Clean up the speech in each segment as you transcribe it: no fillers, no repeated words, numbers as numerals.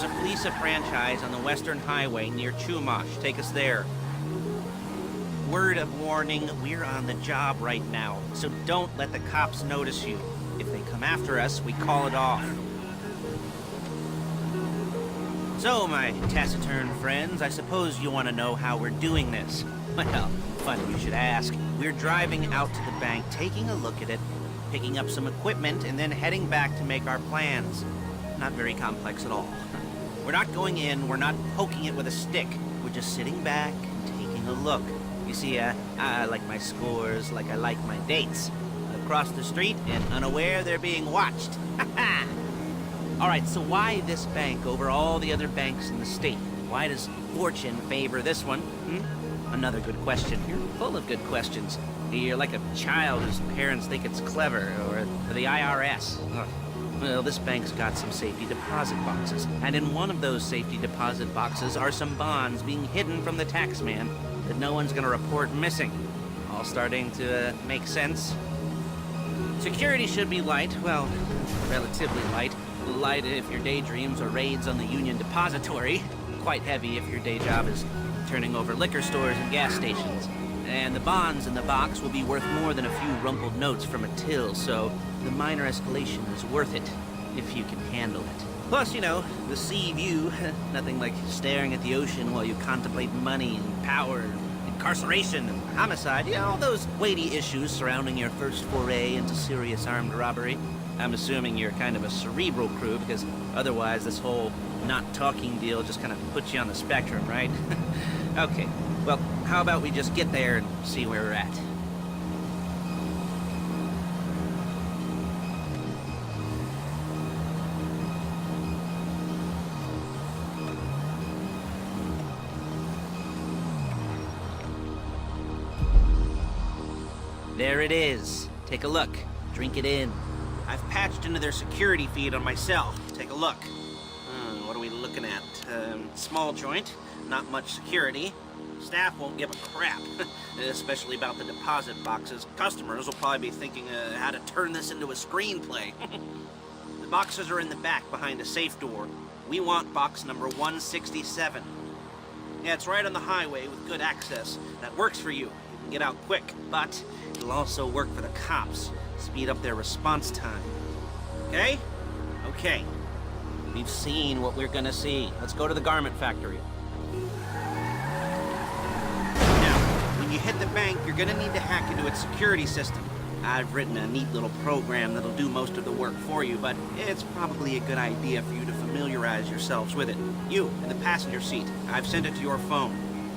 There's a Fleeca franchise on the Western Highway near Chumash. Take us there. Word of warning, we're on the job right now, so don't let the cops notice you. If they come after us, we call it off. So, my taciturn friends, I suppose you want to know how we're doing this. Well, funny you should ask. We're driving out to the bank, taking a look at it, picking up some equipment, and then heading back to make our plans. Not very complex at all. We're not going in, we're not poking it with a stick. We're just sitting back and taking a look. You see, I like my scores like I like my dates. Across the street and unaware they're being watched. Alright, so why this bank over all the other banks in the state? Why does fortune favor this one? Another good question. You're full of good questions. You're like a child whose parents think it's clever, or the IRS. Ugh. Well, this bank's got some safety deposit boxes, and in one of those safety deposit boxes are some bonds being hidden from the tax man that no one's gonna report missing. All starting to make sense? Security should be light, well, relatively light. Light if your daydreams are raids on the Union Depository. Quite heavy if your day job is turning over liquor stores and gas stations. And the bonds in the box will be worth more than a few rumpled notes from a till, so the minor escalation is worth it, if you can handle it. Plus, you know, the sea view, nothing like staring at the ocean while you contemplate money and power, incarceration and homicide, you know, all those weighty issues surrounding your first foray into serious armed robbery. I'm assuming you're kind of a cerebral crew, because otherwise this whole not talking deal just kind of puts you on the spectrum, right? Okay, well, how about we just get there and see where we're at? There it is. Take a look. Drink it in. I've patched into their security feed on myself. Take a look. What are we looking at? Small joint, not much security. Staff won't give a crap, especially about the deposit boxes. Customers will probably be thinking how to turn this into a screenplay. The boxes are in the back behind a safe door. We want box number 167. Yeah, it's right on the highway with good access. That works for you. You can get out quick, but it'll also work for the cops. Speed up their response time. Okay? Okay. We've seen what we're gonna see. Let's go to the garment factory. Now, when you hit the bank, you're gonna need to hack into its security system. I've written a neat little program that'll do most of the work for you, but it's probably a good idea for you to familiarize yourselves with it. You, in the passenger seat, I've sent it to your phone.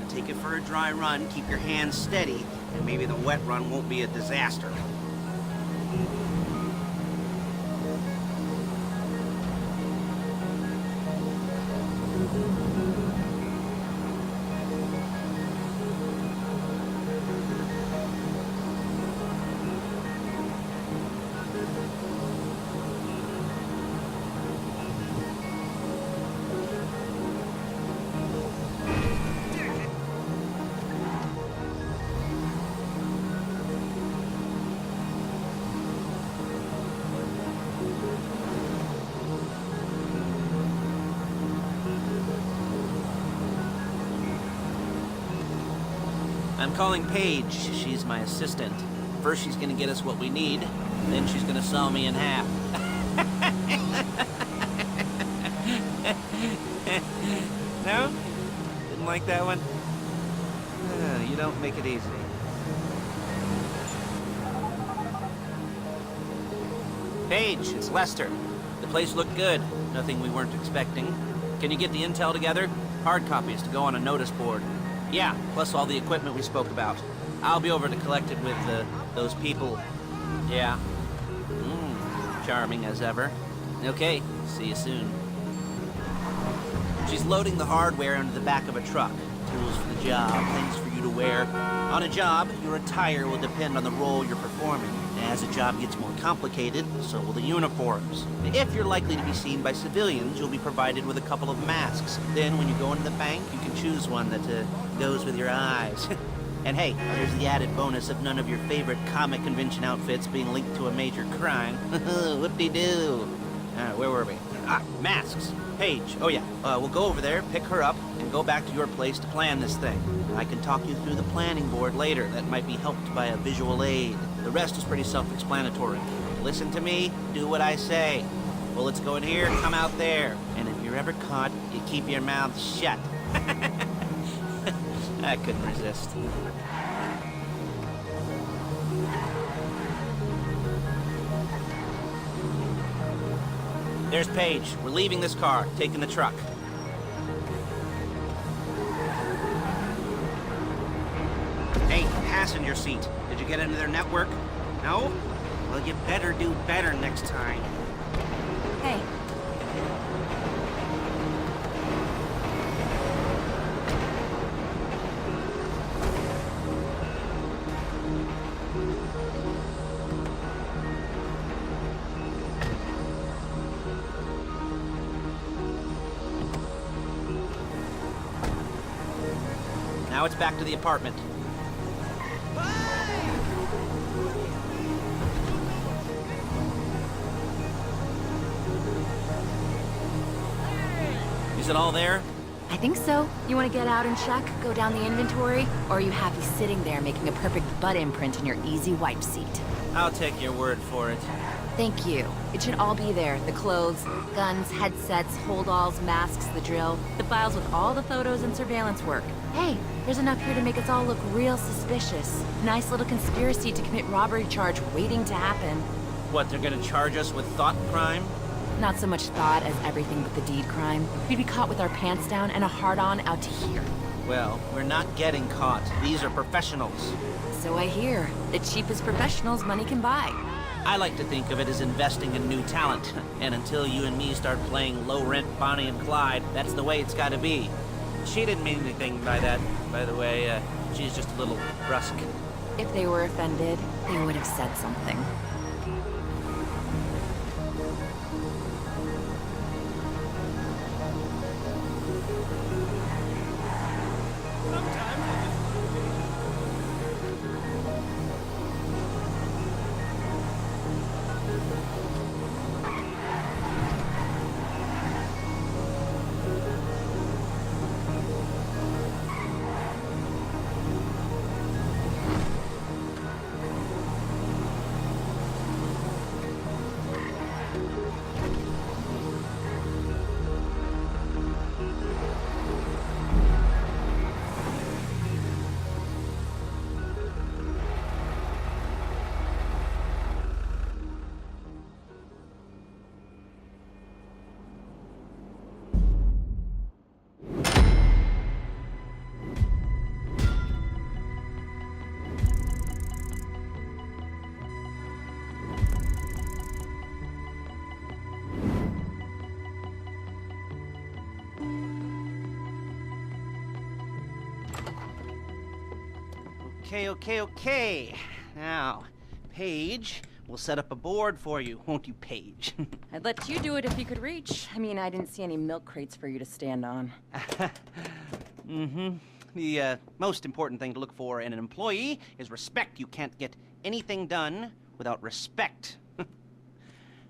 Now take it for a dry run, keep your hands steady, and maybe the wet run won't be a disaster. I'm calling Paige. She's my assistant. First she's gonna get us what we need, then she's gonna saw me in half. No? Didn't like that one? You don't make it easy. Paige, it's Lester. The place looked good. Nothing we weren't expecting. Can you get the intel together? Hard copies to go on a notice board. Yeah, plus all the equipment we spoke about. I'll be over to collect it with those people. Yeah. Charming as ever. Okay, see you soon. She's loading the hardware into the back of a truck. Tools for the job, things for you to wear. On a job, your attire will depend on the role you're performing. As the job gets more complicated, so will the uniforms. If you're likely to be seen by civilians, you'll be provided with a couple of masks. Then when you go into the bank, you can choose one that goes with your eyes. And hey, there's the added bonus of none of your favorite comic convention outfits being linked to a major crime. Whoop-de-doo. Where were we? Ah, masks. Paige. Oh, yeah. We'll go over there, pick her up, and go back to your place to plan this thing. I can talk you through the planning board later. That might be helped by a visual aid. The rest is pretty self-explanatory. Listen to me, do what I say. Bullets go in here, come out there. And if you're ever caught, you keep your mouth shut. I couldn't resist. There's Paige. We're leaving this car, taking the truck. Hey, passenger seat. Did you get into their network? No? Well, you better do better next time. Hey. Now it's back to the apartment. Is it all there? I think so. You want to get out and check? Go down the inventory? Or are you happy sitting there making a perfect butt imprint in your easy wipe seat? I'll take your word for it. Thank you. It should all be there. The clothes, guns, headsets, holdalls, masks, the drill. The files with all the photos and surveillance work. Hey, there's enough here to make us all look real suspicious. Nice little conspiracy to commit robbery charge waiting to happen. What, they're gonna charge us with thought crime? Not so much thought as everything but the deed crime. We'd be caught with our pants down and a hard-on out to here. Well, we're not getting caught. These are professionals. So I hear. The cheapest professionals money can buy. I like to think of it as investing in new talent. And until you and me start playing low-rent Bonnie and Clyde, that's the way it's gotta be. She didn't mean anything by that, by the way. She's just a little brusque. If they were offended, they would have said something. Okay. Now, Paige, we'll set up a board for you, won't you, Paige? I'd let you do it if you could reach. I mean, I didn't see any milk crates for you to stand on. The most important thing to look for in an employee is respect. You can't get anything done without respect.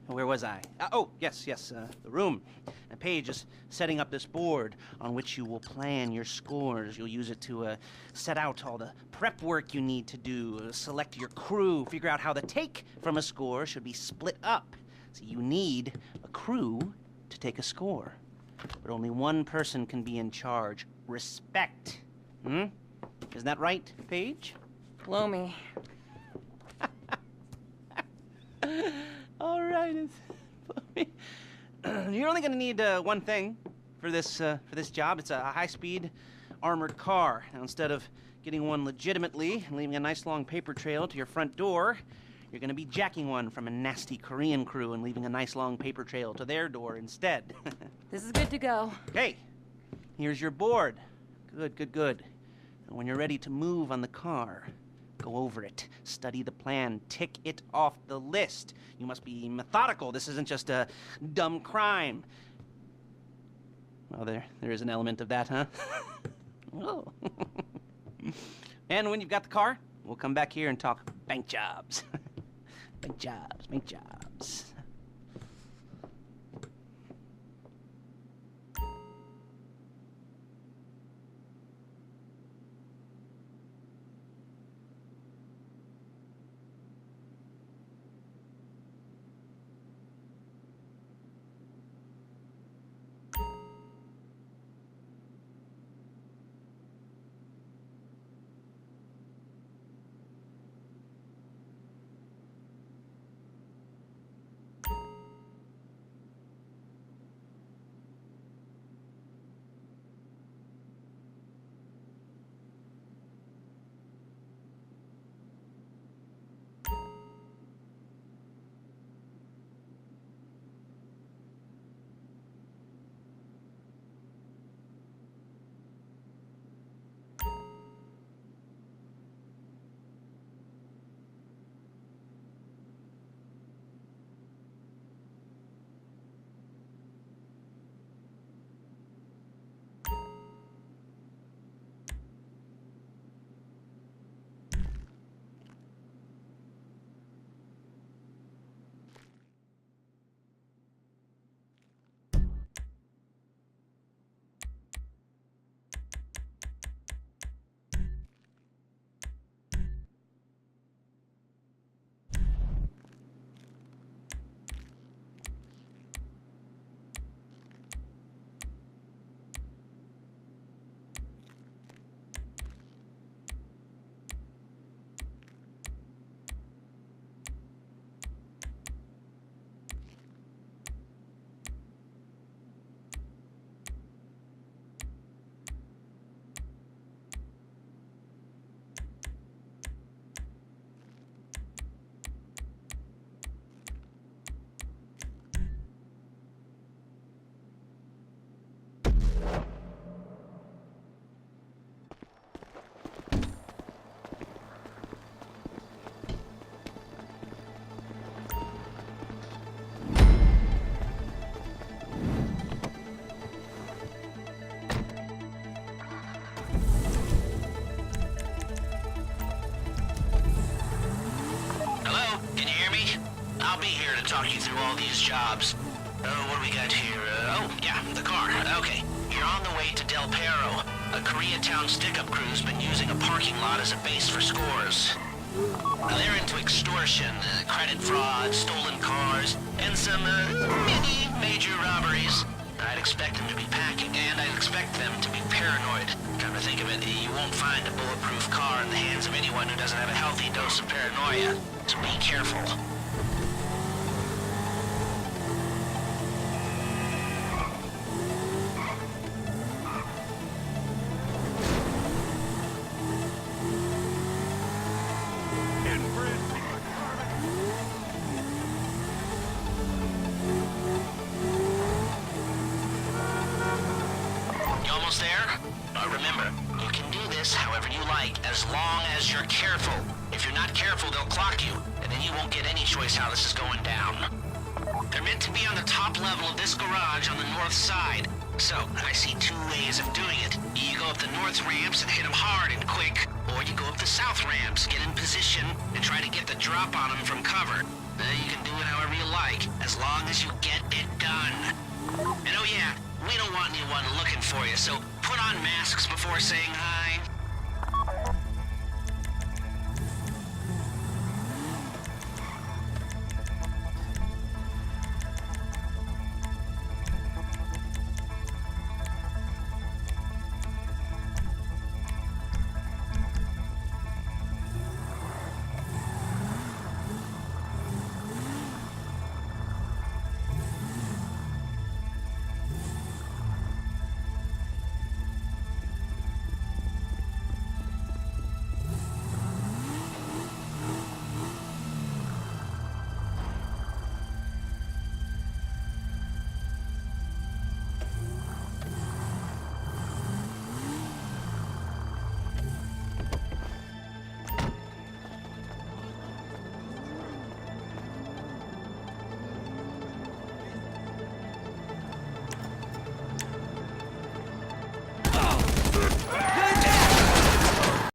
Where was I? Yes, the room. And Paige is setting up this board on which you will plan your scores. You'll use it to set out all the prep work you need to do, select your crew, figure out how the take from a score should be split up. So you need a crew to take a score. But only one person can be in charge. Respect. Isn't that right, Paige? Blow me. All right, you're only gonna need one thing for this job. It's a high-speed armored car. Now, instead of getting one legitimately and leaving a nice long paper trail to your front door, you're gonna be jacking one from a nasty Korean crew and leaving a nice long paper trail to their door instead. This is good to go. Okay, here's your board. Good. And when you're ready to move on the car, go over it, study the plan, tick it off the list. You must be methodical. This isn't just a dumb crime. Well, there is an element of that, huh? Oh. And when you've got the car, we'll come back here and talk bank jobs. Bank jobs. be here to talk you through all these jobs. What do we got here? Oh, yeah, the car. Okay. You're on the way to Del Perro. A Koreatown stick-up crew's been using a parking lot as a base for scores. They're into extortion, credit fraud, stolen cars, and some, mini major robberies. I'd expect them to be packing, and I'd expect them to be paranoid. Come to think of it, you won't find a bulletproof car in the hands of anyone who doesn't have a healthy dose of paranoia. So be careful. Almost there? Remember, you can do this however you like, as long as you're careful. If you're not careful, they'll clock you, and then you won't get any choice how this is going down. They're meant to be on the top level of this garage on the north side. So, I see two ways of doing it. You go up the north ramps and hit them hard and quick, or you go up the south ramps, get in position, and try to get the drop on them from cover. You can do it however you like, as long as you get it done. And oh yeah, we don't want anyone looking for you, so put on masks before saying hi.